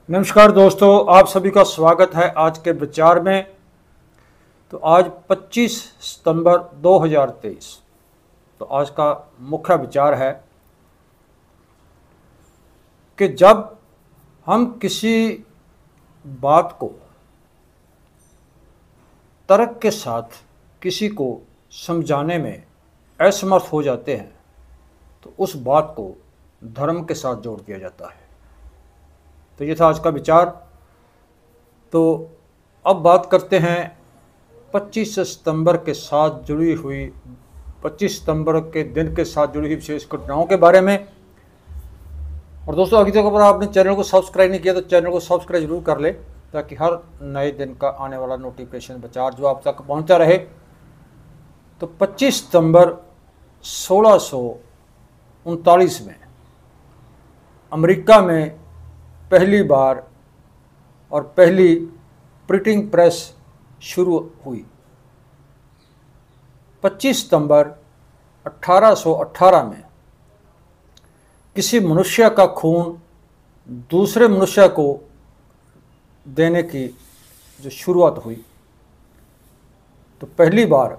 नमस्कार दोस्तों, आप सभी का स्वागत है आज के विचार में। तो आज 25 सितंबर 2023। तो आज का मुख्य विचार है कि जब हम किसी बात को तर्क के साथ किसी को समझाने में असमर्थ हो जाते हैं तो उस बात को धर्म के साथ जोड़ दिया जाता है। तो ये था आज का विचार। तो अब बात करते हैं 25 सितंबर के साथ जुड़ी हुई 25 सितंबर के दिन के साथ जुड़ी हुई विशेष घटनाओं के बारे में। और दोस्तों, अभी तक अगर आपने चैनल को सब्सक्राइब नहीं किया तो चैनल को सब्सक्राइब जरूर कर ले, ताकि हर नए दिन का आने वाला नोटिफिकेशन विचार जो आप तक पहुंचता रहे। तो 25 सितंबर 1639 में अमेरिका में पहली बार और पहली प्रिंटिंग प्रेस शुरू हुई। 25 सितंबर 1818 में किसी मनुष्य का खून दूसरे मनुष्य को देने की जो शुरुआत हुई, तो पहली बार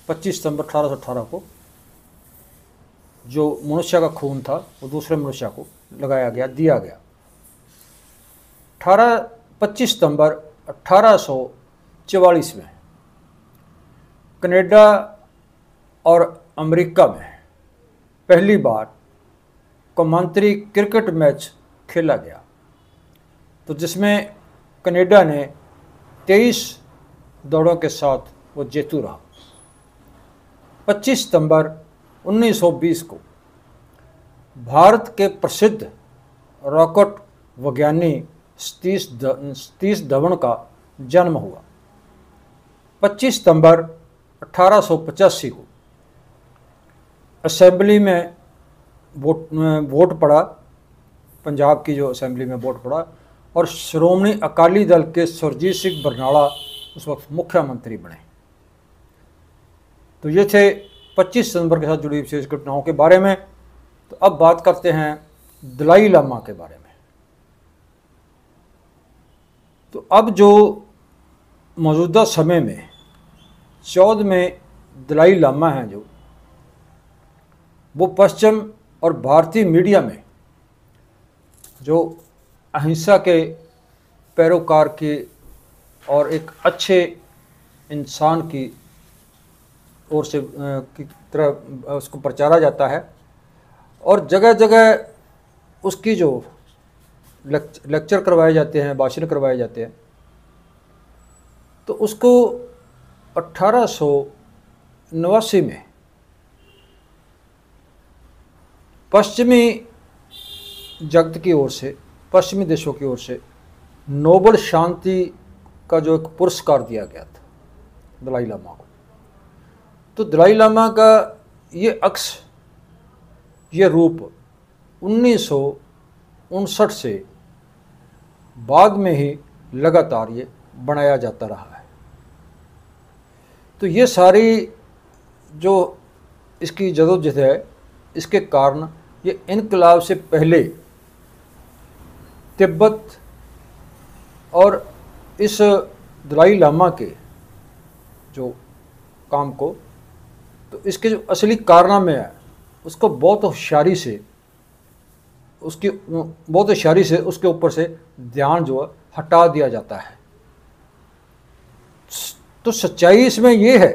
25 सितंबर 1818 को जो मनुष्य का खून था वो दूसरे मनुष्य को लगाया गया, दिया गया। 25 सितंबर 1844 में कनाडा और अमेरिका में पहली बार कौमांतरी क्रिकेट मैच खेला गया, तो जिसमें कनाडा ने 23 दौड़ों के साथ वो जेतू रहा। 25 सितंबर 1920 को भारत के प्रसिद्ध रॉकेट वैज्ञानिक सतीश धवन का जन्म हुआ। 25 सितंबर 1885 को असेंबली में वोट पड़ा, पंजाब की जो असेंबली में वोट पड़ा, और श्रोमणी अकाली दल के सुरजीत सिंह बरनाला उस वक्त मुख्यमंत्री बने। तो ये थे 25 सितंबर के साथ जुड़ी विशेष घटनाओं के बारे में। तो अब बात करते हैं दलाई लामा के बारे में। तो अब जो मौजूदा समय में 14वें दलाई लामा हैं, जो वो पश्चिम और भारतीय मीडिया में जो अहिंसा के पैरोकार की और एक अच्छे इंसान की ओर से की तरह उसको प्रचारा जाता है, और जगह जगह उसकी जो लेक्चर करवाए जाते हैं, भाषण करवाए जाते हैं। तो उसको 1889 में पश्चिमी जगत की ओर से, पश्चिमी देशों की ओर से नोबेल शांति का जो एक पुरस्कार दिया गया था दलाई लामा को। तो दलाई लामा का ये अक्स, ये रूप 1959 से बाद में ही लगातार ये बनाया जाता रहा है। तो ये सारी जो इसकी जदोजहद है, इसके कारण ये इनकलाब से पहले तिब्बत और इस दलाई लामा के जो काम को, तो इसके जो असली कारनामे है उसको बहुत होशियारी से उसके ऊपर से ध्यान जो है हटा दिया जाता है। तो सच्चाई इसमें यह है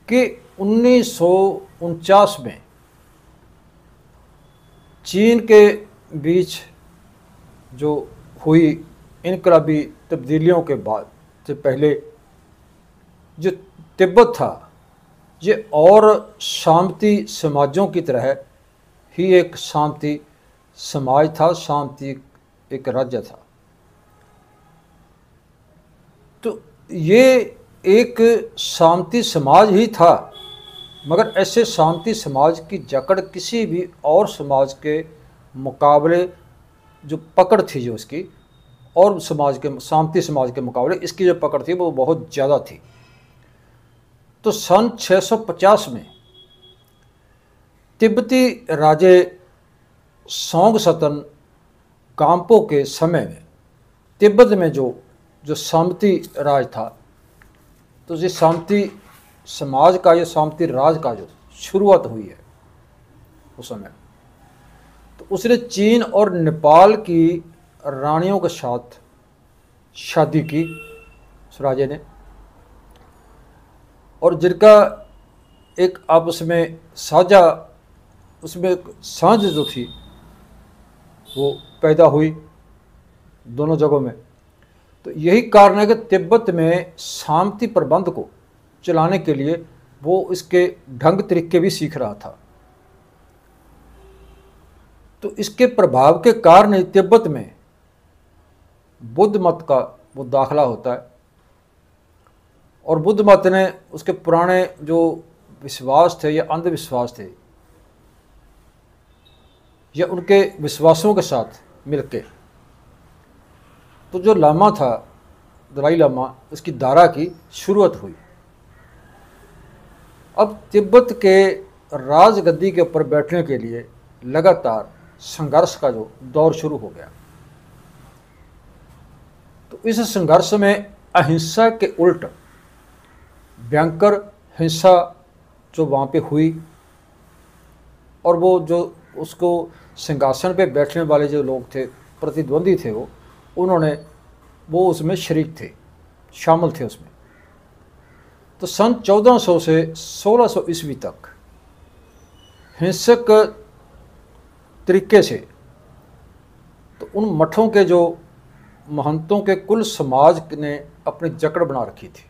कि 1949 में चीन के बीच जो हुई इनकलाबी तब्दीलियों के बाद से पहले जो तिब्बत था, ये और शांति समाजों की तरह ही एक शांति समाज था, शांति एक राज्य था। तो ये एक शांति समाज ही था, मगर ऐसे शांति समाज की जकड़ किसी भी और समाज के मुकाबले, जो पकड़ थी जो इसकी, और समाज के शांति समाज के मुकाबले इसकी जो पकड़ थी वो बहुत ज़्यादा थी। तो सन 650 में तिब्बती राजे सोंग सतन काम्पो के समय में तिब्बत में जो जो सामंती राज था, तो ये सामंती समाज का, ये सामंती राज का जो शुरुआत हुई है उस समय, तो उसने चीन और नेपाल की रानियों के साथ शादी की उस राजे ने, और जिनका एक आपस में साझा, उसमें एक साझ जो थी वो पैदा हुई दोनों जगहों में। तो यही कारण है कि तिब्बत में शांति प्रबंध को चलाने के लिए वो इसके ढंग तरीके भी सीख रहा था। तो इसके प्रभाव के कारण तिब्बत में बुद्ध मत का वो दाखला होता है, और बुद्ध मत ने उसके पुराने जो विश्वास थे या अंधविश्वास थे, या उनके विश्वासों के साथ मिलके, तो जो लामा था दलाई लामा, इसकी धारा की शुरुआत हुई। अब तिब्बत के राजगद्दी के ऊपर बैठने के लिए लगातार संघर्ष का जो दौर शुरू हो गया। तो इस संघर्ष में अहिंसा के उल्ट भयंकर हिंसा जो वहाँ पे हुई, और वो जो उसको सिंहासन पे बैठने वाले जो लोग थे, प्रतिद्वंदी थे, वो उसमें शरीक थे, शामिल थे उसमें। तो सन 1400 से 1600 ईस्वी तक हिंसक तरीके से तो उन मठों के जो महंतों के कुल समाज ने अपनी जकड़ बना रखी थी,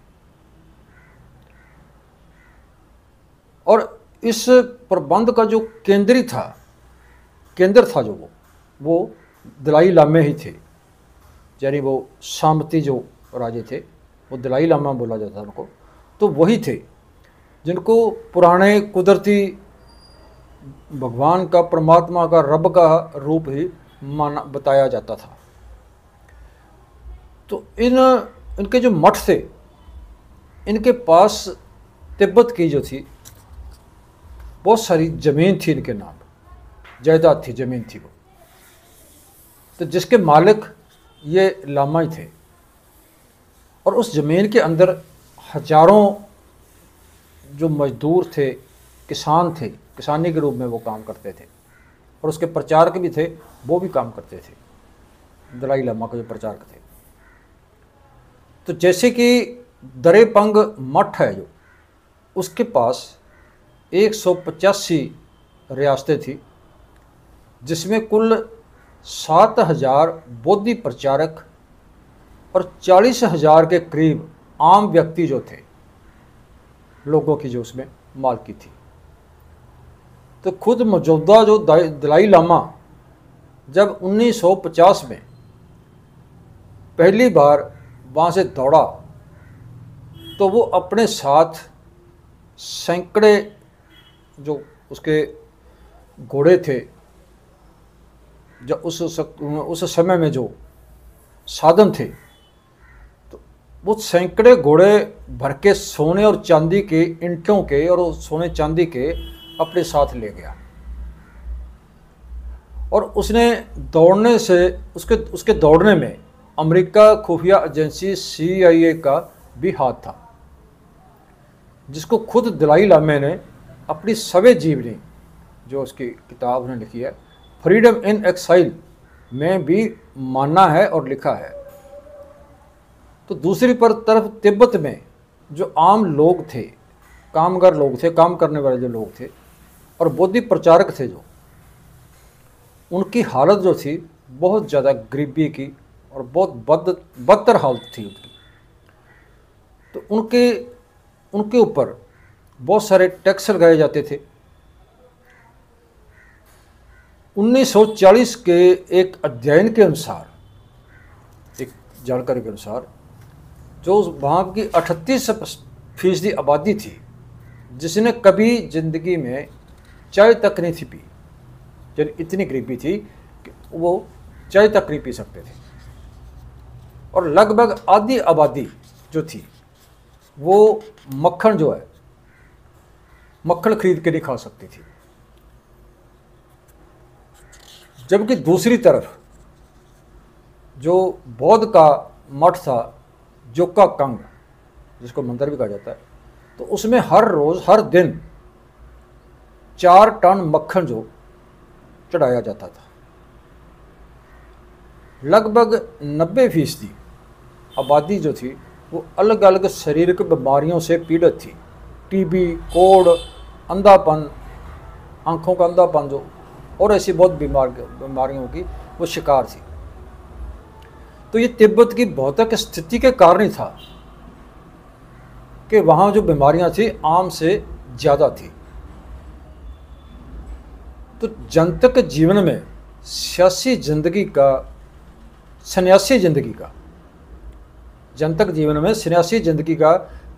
और इस प्रबंध का जो केंद्र था जो वो दलाई लामे ही थे। यानी वो सामंती जो राजे थे वो दलाई लामा बोला जाता था उनको। तो वही थे जिनको पुराने कुदरती भगवान का, परमात्मा का, रब का रूप ही बताया जाता था। तो इनके जो मठ थे, इनके पास तिब्बत की जो थी बहुत सारी ज़मीन थी, इनके नाम जायदाद थी, ज़मीन थी वो। तो जिसके मालिक ये लामा ही थे, और उस ज़मीन के अंदर हजारों जो मजदूर थे, किसान थे, किसानी के रूप में वो काम करते थे, और उसके प्रचारक भी थे, वो भी काम करते थे, दलाई लामा के जो प्रचारक थे। तो जैसे कि दरेपंग मठ है जो, उसके पास 185 रियासतें थी, जिसमें कुल 7000 बौद्धी प्रचारक और 40,000 के करीब आम व्यक्ति जो थे, लोगों की जो उसमें मालकी थी। तो खुद मौजूदा जो दलाई लामा जब 1950 में पहली बार वहाँ से दौड़ा, तो वो अपने साथ सैकड़े जो उसके घोड़े थे, जो उस समय में जो साधन थे, तो वो सैकड़े घोड़े भर के सोने और चांदी के ईंटों के और सोने चांदी के अपने साथ ले गया। और उसने दौड़ने से उसके दौड़ने में अमेरिका खुफिया एजेंसी CIA का भी हाथ था, जिसको खुद दलाई लामे ने अपनी सवे जीवनी, जो उसकी किताब उन्होंने लिखी है, फ्रीडम इन एक्साइल, में भी माना है और लिखा है। तो दूसरी तरफ तिब्बत में जो आम लोग थे, कामगार लोग थे, काम करने वाले जो लोग थे, और बौद्धी प्रचारक थे जो, उनकी हालत जो थी बहुत ज़्यादा गरीबी की और बहुत बदतर हालत थी उनकी। तो उनके ऊपर बहुत सारे टैक्स लगाए जाते थे। 1940 के एक अध्ययन के अनुसार, एक जानकारी के अनुसार, जो वहाँ की 38% आबादी थी जिसने कभी ज़िंदगी में चाय तक नहीं थी पी, यानी इतनी गरीबी थी कि वो चाय तक नहीं पी सकते थे। और लगभग आधी आबादी जो थी वो मक्खन जो है, मक्खन खरीद के नहीं खा सकती थी। जबकि दूसरी तरफ जो बौद्ध का मठ था जोका कंग, जिसको मंदिर भी कहा जाता है, तो उसमें हर रोज़ हर दिन 4 टन मक्खन जो चढ़ाया जाता था। लगभग 90% आबादी जो थी वो अलग अलग शारीरिक बीमारियों से पीड़ित थी। टीबी, कोढ़, अंधापन, आँखों का अंधापन जो और ऐसी बहुत बीमारियों की वो शिकार थी। तो ये तिब्बत की भौतिक स्थिति के कारण ही था कि वहाँ जो बीमारियाँ थी आम से ज़्यादा थी। तो जनतक जीवन में सन्यासी जिंदगी का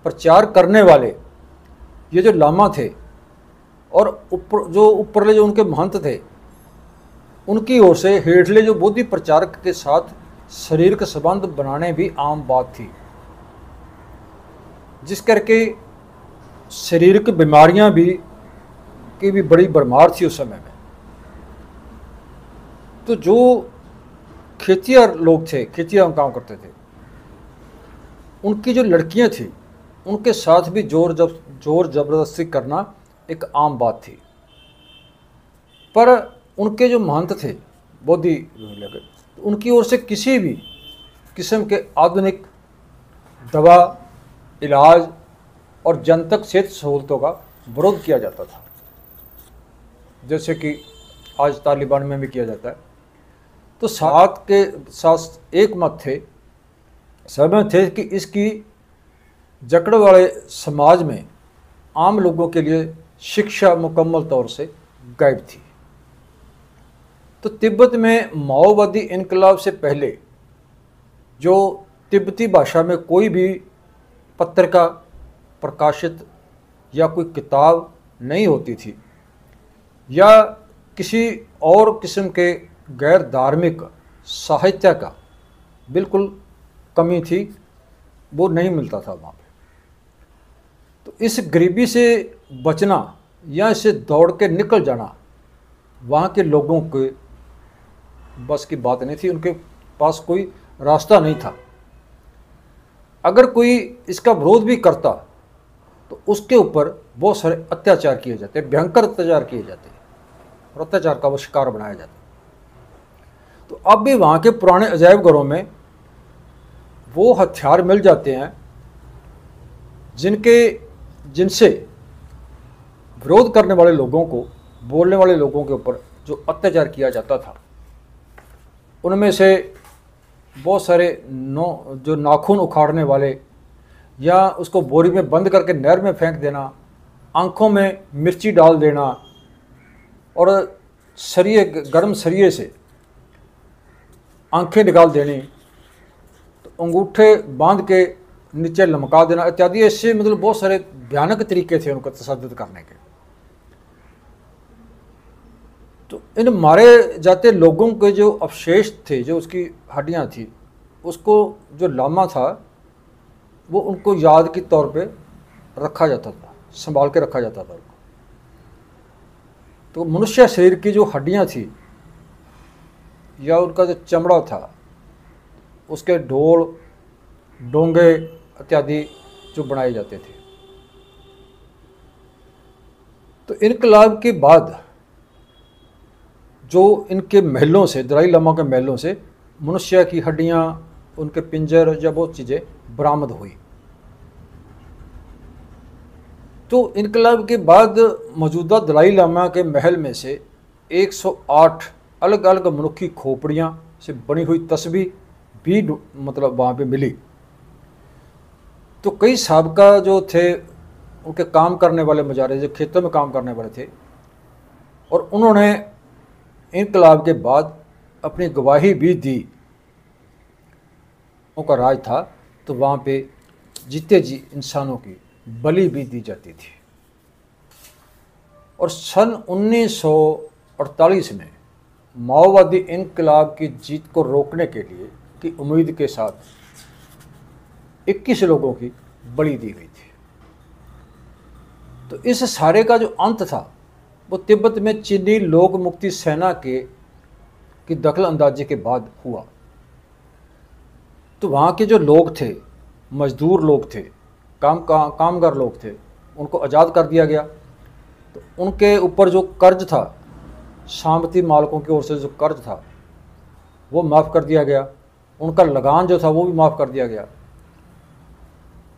प्रचार करने वाले ये जो लामा थे और ऊपरले जो उनके महंत थे, उनकी ओर से हेठले जो बोधि प्रचारक के साथ शारीरिक संबंध बनाने भी आम बात थी, जिस करके शारीरिक बीमारियां की भी बड़ी भरमार थी उस समय में। तो जो खेतिया लोग थे, खेतिया काम करते थे, उनकी जो लड़कियां थी उनके साथ भी जोर जबरदस्ती करना एक आम बात थी। पर उनके जो महंत थे बोधि, उनकी ओर से किसी भी किस्म के आधुनिक दवा, इलाज और जनतक सेहत सहूलतों का विरोध किया जाता था, जैसे कि आज तालिबान में भी किया जाता है। तो साथ के साथ एक मत थे, सहमत थे कि इसकी जकड़ वाले समाज में आम लोगों के लिए शिक्षा मुकम्मल तौर से गायब थी। तो तिब्बत में माओवादी इनकलाब से पहले जो तिब्बती भाषा में कोई भी पत्रिका प्रकाशित या कोई किताब नहीं होती थी, या किसी और किस्म के गैर धार्मिक साहित्य का बिल्कुल कमी थी, वो नहीं मिलता था वहाँ पे। तो इस गरीबी से बचना या इसे दौड़ के निकल जाना वहाँ के लोगों के बस की बात नहीं थी, उनके पास कोई रास्ता नहीं था। अगर कोई इसका विरोध भी करता तो उसके ऊपर बहुत सारे अत्याचार किए जाते, भयंकर अत्याचार किए जाते और अत्याचार का वो शिकार बनाया जाता। तो अब भी वहाँ के पुराने अजायब घरों में वो हथियार मिल जाते हैं जिनसे विरोध करने वाले लोगों को, बोलने वाले लोगों के ऊपर जो अत्याचार किया जाता था। उनमें से बहुत सारे जो नाखून उखाड़ने वाले, या उसको बोरी में बंद करके नहर में फेंक देना, आँखों में मिर्ची डाल देना और गर्म सरिये से आंखें निकाल देनी, तो अंगूठे बांध के नीचे लमका देना इत्यादि, ऐसे मतलब बहुत सारे भयानक तरीके थे उनको तशद्दुद करने के। तो इन मारे जाते लोगों के जो अवशेष थे, जो उसकी हड्डियां थी, उसको जो लामा था वो उनको याद के तौर पे रखा जाता था, संभाल के रखा जाता था उनको। तो मनुष्य शरीर की जो हड्डियां थी या उनका जो चमड़ा था, उसके ढोल, डोंगे इत्यादि जो बनाए जाते थे। तो इनकलाब के बाद जो इनके महलों से, दलाई लामा के महलों से मनुष्य की हड्डियां, उनके पिंजर या बहुत चीज़ें बरामद हुई। तो इनकलाब के बाद मौजूदा दलाई लामा के महल में से 108 अलग अलग मनुक्खी खोपड़ियाँ से बनी हुई तस्बीह भी मतलब वहाँ पे मिली। तो कई साबका जो थे उनके काम करने वाले मुजाहिर, जो खेतों में काम करने वाले थे, और उन्होंने इनकलाब के बाद अपनी गवाही भी दी, उनका राज था, तो वहाँ पे जीते जी इंसानों की बलि भी दी जाती थी। और सन 1948 में माओवादी इनकलाब की जीत को रोकने के लिए की उम्मीद के साथ 21 लोगों की बलि दी गई थी। तो इस सारे का जो अंत था वो तिब्बत में चीनी लोक मुक्ति सेना की दखल अंदाजी के बाद हुआ। तो वहाँ के जो लोग थे, मजदूर लोग थे, कामगार लोग थे, उनको आज़ाद कर दिया गया। तो उनके ऊपर जो कर्ज था, सामंती मालिकों की ओर से जो कर्ज था वो माफ़ कर दिया गया। उनका लगान जो था वो भी माफ़ कर दिया गया।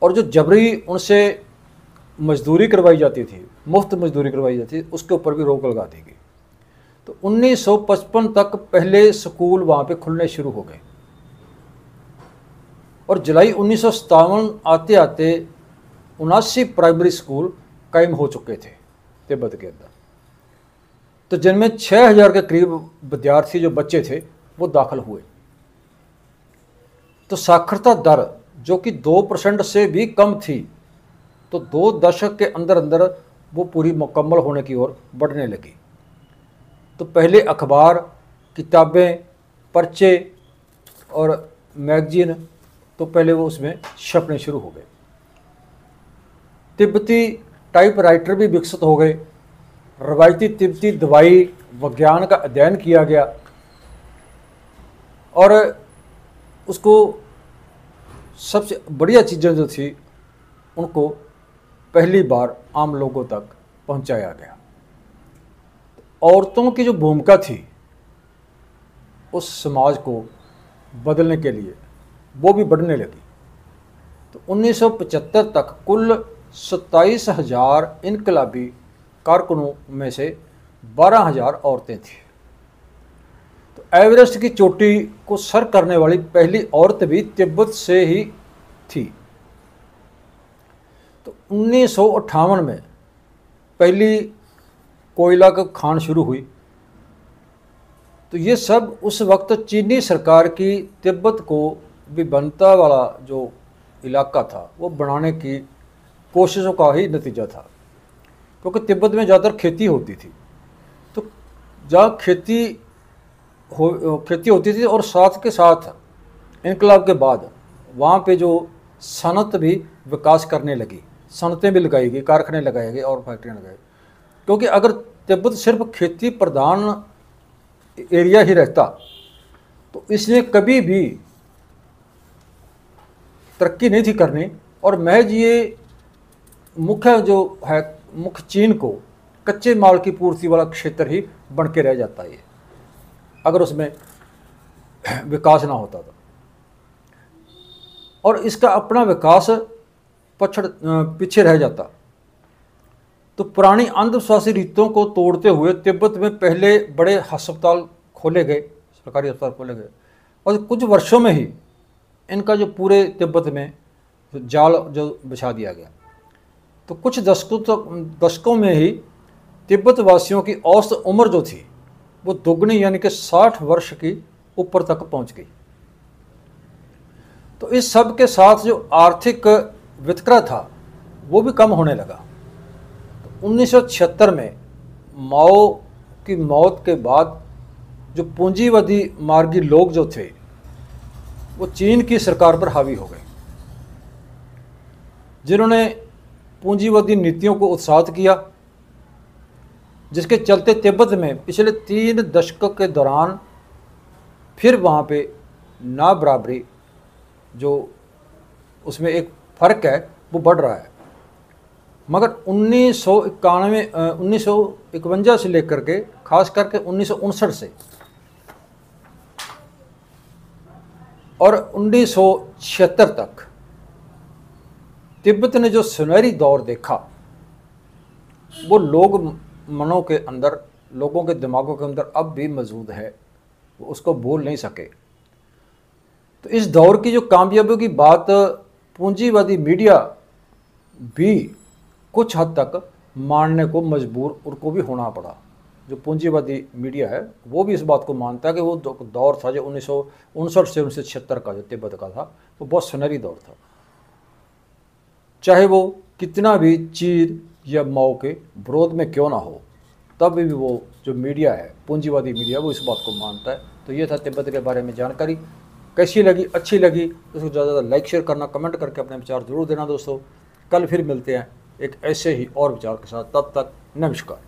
और जो जबरी उनसे मजदूरी करवाई जाती थी, मुफ्त मजदूरी करवाई जाती थी, उसके ऊपर भी रोक लगा दी गई। तो 1955 तक पहले स्कूल वहाँ पे खुलने शुरू हो गए और जुलाई 1957 आते आते 79 प्राइमरी स्कूल कायम हो चुके थे तिब्बत के अंदर। तो जिनमें 6000 के करीब विद्यार्थी जो बच्चे थे वो दाखिल हुए। तो साक्षरता दर जो कि 2% से भी कम थी, तो 2 दशक के अंदर अंदर वो पूरी मुकम्मल होने की ओर बढ़ने लगी। तो पहले अखबार, किताबें, पर्चे और मैगजीन तो पहले वो उसमें छपने शुरू हो गए। तिब्बती टाइपराइटर भी विकसित हो गए। रवायती तिब्बती दवाई विज्ञान का अध्ययन किया गया और उसको सबसे बढ़िया चीज़ें जो थी उनको पहली बार आम लोगों तक पहुंचाया गया। औरतों की जो भूमिका थी उस समाज को बदलने के लिए वो भी बढ़ने लगी। तो 1975 तक कुल 27,000 इनकलाबी कारकुनों में से 12,000 औरतें थीं। तो एवरेस्ट की चोटी को सर करने वाली पहली औरत भी तिब्बत से ही थी। तो 1958 में पहली कोयला का खान शुरू हुई। तो ये सब उस वक्त चीनी सरकार की तिब्बत को विभिन्नता वाला जो इलाका था वो बनाने की कोशिशों का ही नतीजा था, क्योंकि तिब्बत में ज़्यादातर खेती होती थी। तो जहाँ खेती होती थी और साथ के साथ इनकलाब के बाद वहाँ पे जो सनत भी विकास करने लगी, सनतें भी लगाई गई, कारखाने लगाए गए और फैक्ट्रियाँ लगाई। क्योंकि अगर तिब्बत सिर्फ खेती प्रधान एरिया ही रहता तो इसने कभी भी तरक्की नहीं थी करनी और महज ये मुख्य जो है मुख्य चीन को कच्चे माल की पूर्ति वाला क्षेत्र ही बन के रह जाता है अगर उसमें विकास ना होता था। और इसका अपना विकास पीछे रह जाता। तो पुरानी अंधविश्वासी रीतों को तोड़ते हुए तिब्बत में पहले बड़े अस्पताल खोले गए, सरकारी अस्पताल खोले गए और कुछ वर्षों में ही इनका जो पूरे तिब्बत में जाल जो बिछा दिया गया। तो कुछ दशकों में ही तिब्बत वासियों की औसत उम्र जो थी वो दोगुनी यानी कि 60 वर्ष की ऊपर तक पहुंच गई। तो इस सब के साथ जो आर्थिक वितकरा था वो भी कम होने लगा। तो 1976 में माओ की मौत के बाद जो पूंजीवादी मार्गी लोग जो थे वो चीन की सरकार पर हावी हो गए, जिन्होंने पूंजीवादी नीतियों को उत्साहित किया, जिसके चलते तिब्बत में पिछले 3 दशकों के दौरान फिर वहाँ पे ना बराबरी जो उसमें एक फ़र्क है वो बढ़ रहा है। मगर 1951 से लेकर के खास करके 1959 से और 1976 तक तिब्बत ने जो सुनहरी दौर देखा वो लोग मनों के अंदर, लोगों के दिमागों के अंदर अब भी मौजूद है, वो उसको भूल नहीं सके। तो इस दौर की जो कामयाबियों की बात पूंजीवादी मीडिया भी कुछ हद तक मानने को मजबूर उनको भी होना पड़ा। जो पूंजीवादी मीडिया है वो भी इस बात को मानता है कि वो दौर था जो 1959 से 1976 का जो तिब्बत का था वो बहुत सुनहरी दौर था, चाहे वो कितना भी चीन या माओ के विरोध में क्यों ना हो, तब भी वो जो मीडिया है, पूंजीवादी मीडिया, वो इस बात को मानता है। तो ये था तिब्बत के बारे में जानकारी। कैसी लगी, अच्छी लगी तो उसको ज़्यादा लाइक शेयर करना, कमेंट करके अपने विचार जरूर देना दोस्तों। कल फिर मिलते हैं एक ऐसे ही और विचार के साथ, तब तक नमस्कार।